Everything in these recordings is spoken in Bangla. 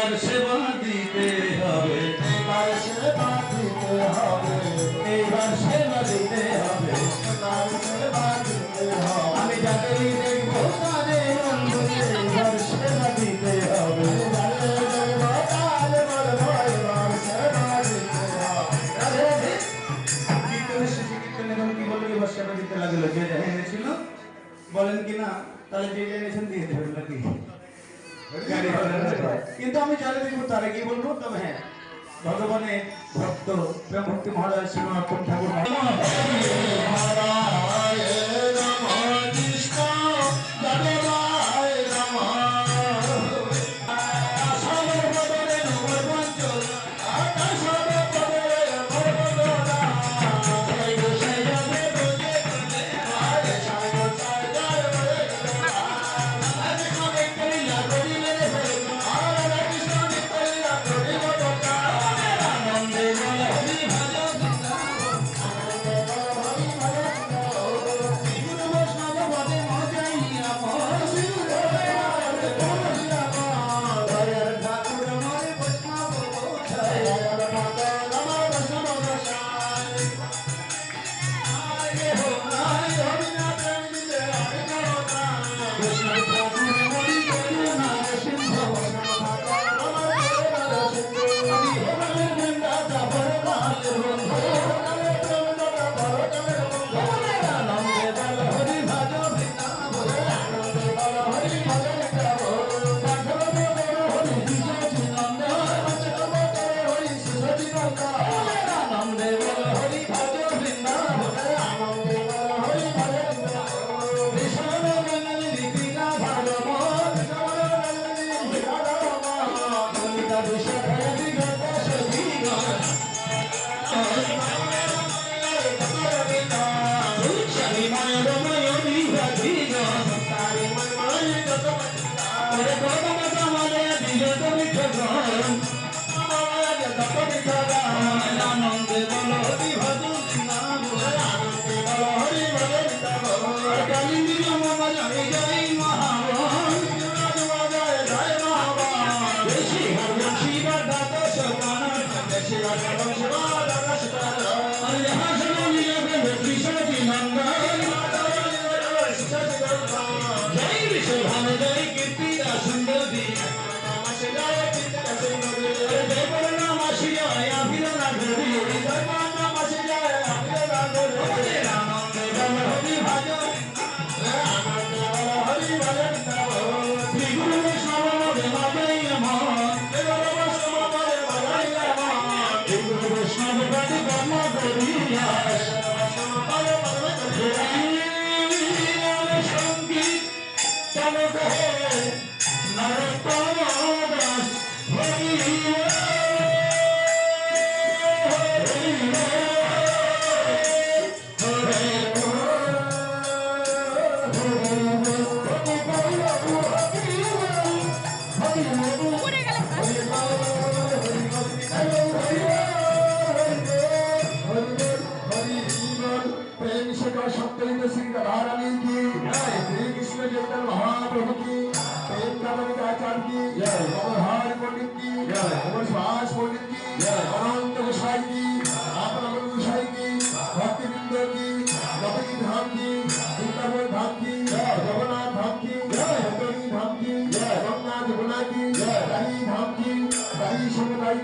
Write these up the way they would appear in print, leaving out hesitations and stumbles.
এবার সেবা দিতে হবে, এবার সেবা দিতে হবে, এবার সেবা দিতে হবে, এবার সেবা দিতে হবে। আমি যাদেরই দেখবো তাদের বন্ধুকে এবার সেবা দিতে হবে। কীর্তনের শেষে কীর্তন এখন কি বললো এবার সেবা দিতে লাগলো, যে যা এনেছিল বলেন কি না, তাহলে যে এনেছেন দিয়ে দেবেন নাকি? কিন্তু আমি জানি দেখবো তারা কি বলবো, তবে হ্যাঁ ভগবানের ভক্ত প্রেম ভক্তি মহারাজ শ্রীনাথন ঠাকুর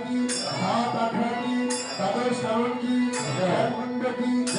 की, 7 8 की, 14 श्रावण की, 9 कुंड की,